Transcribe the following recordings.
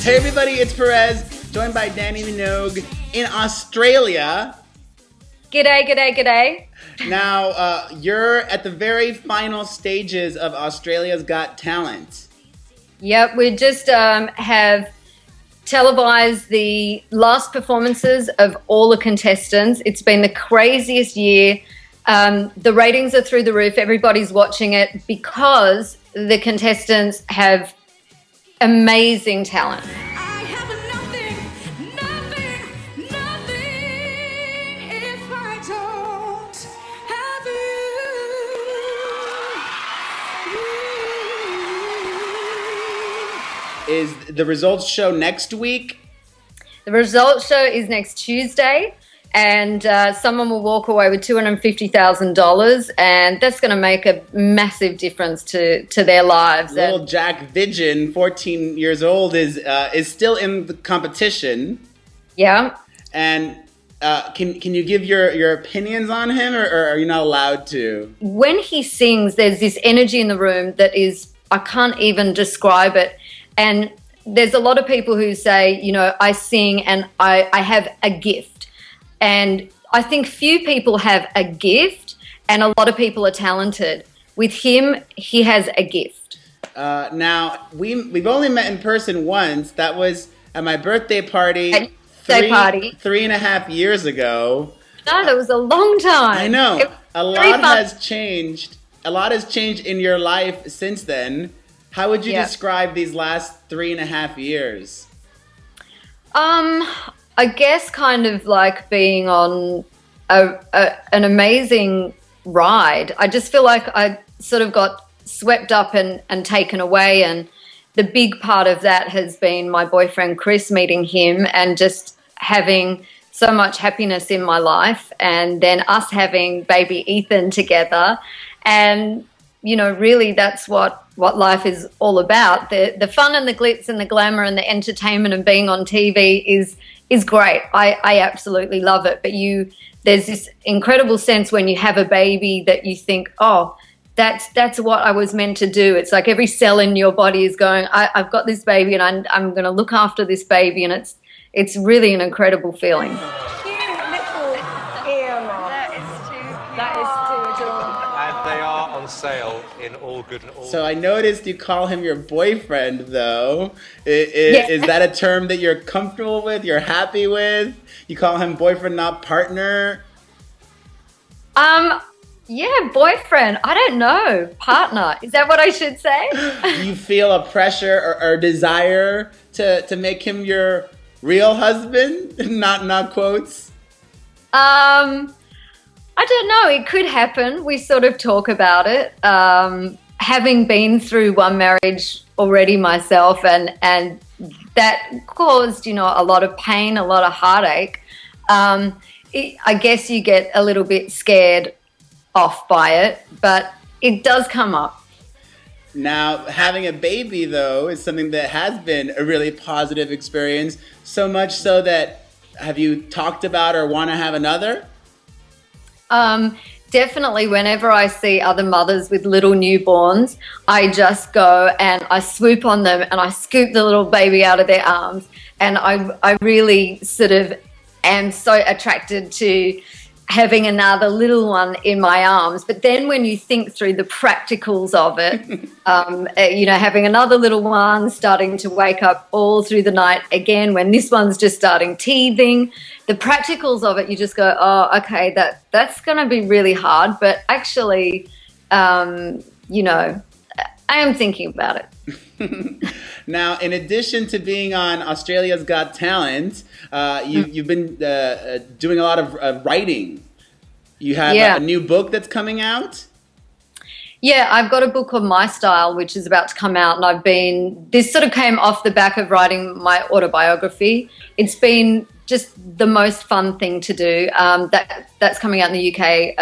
Hey everybody, it's Perez, joined by Dannii Minogue in Australia. G'day. Now, you're at the very final stages of Australia's Got Talent. Yep, we just have televised the last performances of all the contestants. It's been the craziest year. The ratings are through the roof. Everybody's watching it because the contestants have amazing talent. I have nothing if I don't have you. Is the results show next week? The results show is next Tuesday, and someone will walk away with $250,000, and that's going to make a massive difference to their lives. Little Jack Vidgen, 14 years old, is still in the competition. Yeah. And can you give your opinions on him, or are you not allowed to? When he sings, there's this energy in the room that is, I can't even describe it. And there's a lot of people who say, you know, I sing and I have a gift. And I think few people have a gift, and a lot of people are talented. With him, he has a gift. Now, we've only met in person once. That was at my birthday party. At birthday party. 3.5 years ago. No, that was a long time. I know. A lot fun. has changed. A lot has changed in your life since then. How would you describe these last 3.5 years? I guess kind of like being on an amazing ride. I just feel like I sort of got swept up and taken away, and the big part of that has been my boyfriend Chris, meeting him and just having so much happiness in my life, and then us having baby Ethan together. And you know, really that's what life is all about. The fun and the glitz and the glamour and the entertainment and being on TV is great. I absolutely love it. But there's this incredible sense when you have a baby that you think, oh, that's what I was meant to do. It's like every cell in your body is going, I've got this baby and I'm going to look after this baby, and it's really an incredible feeling. They are on sale in all good and all. So I noticed you call him your boyfriend, though. Is that a term that you're comfortable with? You're happy with? You call him boyfriend, not partner? Yeah, boyfriend. I don't know. Partner. Is that what I should say? Do you feel a pressure or desire to make him your real husband? Not quotes? I don't know. It could happen. We sort of talk about it. Having been through one marriage already myself, and that caused, you know, a lot of pain, a lot of heartache. I guess you get a little bit scared off by it, but it does come up. Now, having a baby, though, is something that has been a really positive experience, so much so that, have you talked about or want to have another? Definitely whenever I see other mothers with little newborns, I just go and I swoop on them and I scoop the little baby out of their arms. And I really sort of am so attracted to having another little one in my arms. But then when you think through the practicals of it, you know, having another little one, starting to wake up all through the night again when this one's just starting teething, the practicals of it, you just go, oh, okay, that's going to be really hard. But actually, you know, I am thinking about it. Now, in addition to being on Australia's Got Talent, you've been doing a lot of writing. You have a new book that's coming out? Yeah, I've got a book called My Style, which is about to come out. And this sort of came off the back of writing my autobiography. It's been just the most fun thing to do. That's coming out in the UK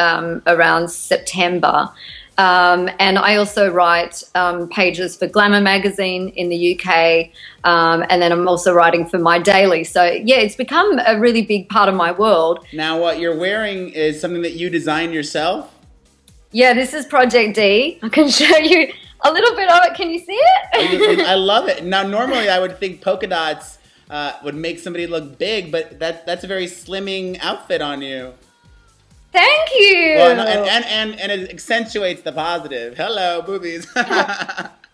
around September. And I also write pages for Glamour magazine in the UK, and then I'm also writing for My Daily. So, yeah, it's become a really big part of my world. Now, what you're wearing is something that you designed yourself? Yeah, this is Project D. I can show you. A little bit of it. Can you see it? I love it. Now, normally I would think polka dots would make somebody look big, but that's a very slimming outfit on you. Thank you. Well, and it accentuates the positive. Hello, boobies.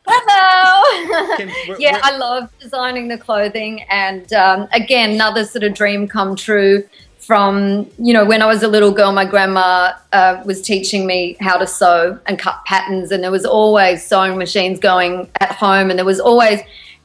Hello. Yeah, I love designing the clothing, and again, another sort of dream come true from, when I was a little girl. My grandma was teaching me how to sew and cut patterns, and there was always sewing machines going at home, and there was always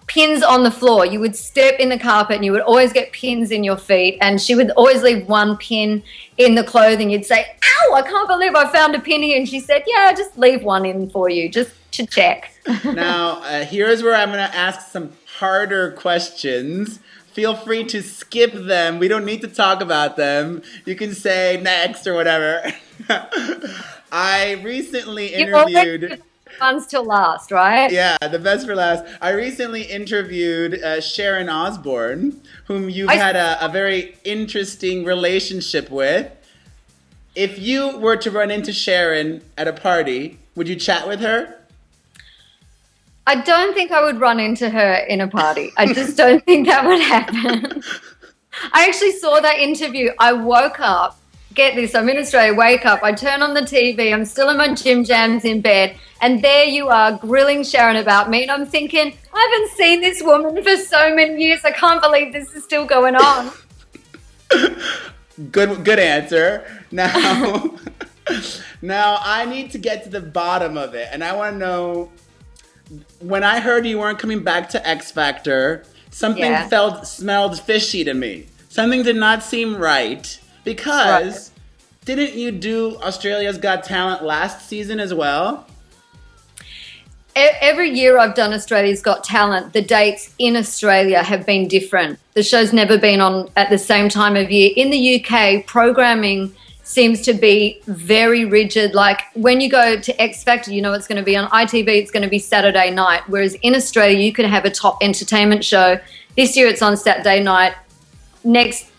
pins on the floor. You would step in the carpet and you would always get pins in your feet, and she would always leave one pin in the clothing. You'd say, ow, I can't believe I found a pin here. And she said, yeah, just leave one in for you, just to check. Now, here's where I'm going to ask some harder questions. Feel free to skip them. We don't need to talk about them. You can say next or whatever. I recently interviewed... Ones till last, right? Yeah, the best for last. I recently interviewed Sharon Osbourne, whom you've had a very interesting relationship with. If you were to run into Sharon at a party, would you chat with her? I don't think I would run into her in a party. I just don't think that would happen. I actually saw that interview. I woke up. Get this, I'm in Australia, wake up, I turn on the TV, I'm still in my gym jams in bed, and there you are grilling Sharon about me, and I'm thinking, I haven't seen this woman for so many years, I can't believe this is still going on. Good answer. Now, now I need to get to the bottom of it, and I want to know, when I heard you weren't coming back to X Factor, something smelled fishy to me. Something did not seem right. Because didn't you do Australia's Got Talent last season as well? Every year I've done Australia's Got Talent, the dates in Australia have been different. The show's never been on at the same time of year. In the UK, programming seems to be very rigid. Like when you go to X Factor, it's going to be on ITV, it's going to be Saturday night. Whereas in Australia, you can have a top entertainment show. This year it's on Saturday night. Next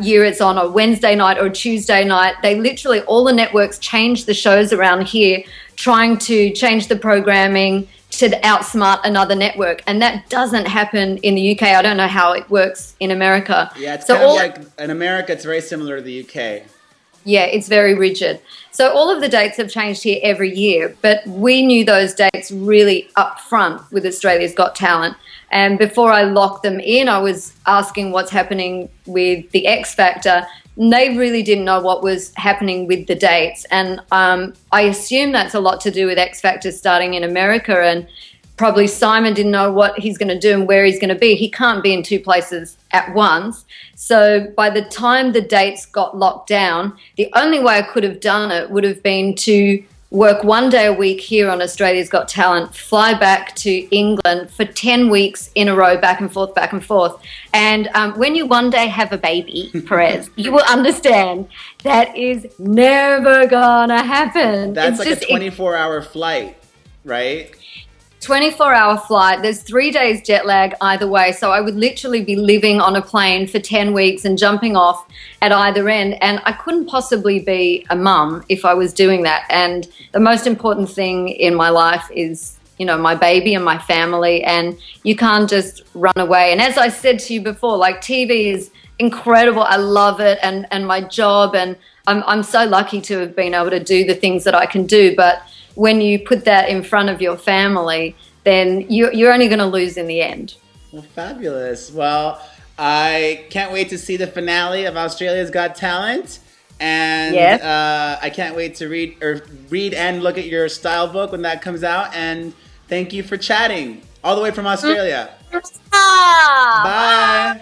year it's on a Wednesday night or a Tuesday night. They literally, all the networks change the shows around here, trying to change the programming to outsmart another network. And that doesn't happen in the UK. I don't know how it works in America. Yeah, it's kind of like in America, it's very similar to the UK. Yeah, it's very rigid. So all of the dates have changed here every year, but we knew those dates really up front with Australia's Got Talent. And before I locked them in, I was asking what's happening with the X Factor. And they really didn't know what was happening with the dates. And I assume that's a lot to do with X Factor starting in America, and probably Simon didn't know what he's going to do and where he's going to be. He can't be in two places at once. So by the time the dates got locked down, the only way I could have done it would have been to work 1 day a week here on Australia's Got Talent, fly back to England for 10 weeks in a row, back and forth, back and forth. And when you one day have a baby, Perez, you will understand that is never gonna happen. That's like a 24-hour flight, right? 24-hour flight. There's 3 days jet lag either way. So I would literally be living on a plane for 10 weeks and jumping off at either end. And I couldn't possibly be a mum if I was doing that. And the most important thing in my life is, my baby and my family. And you can't just run away. And as I said to you before, like, TV is incredible. I love it, and my job. And I'm so lucky to have been able to do the things that I can do. But when you put that in front of your family, then you're only going to lose in the end. Well, fabulous. Well, I can't wait to see the finale of Australia's Got Talent. And I can't wait to read and look at your style book when that comes out. And thank you for chatting all the way from Australia. Bye. Bye.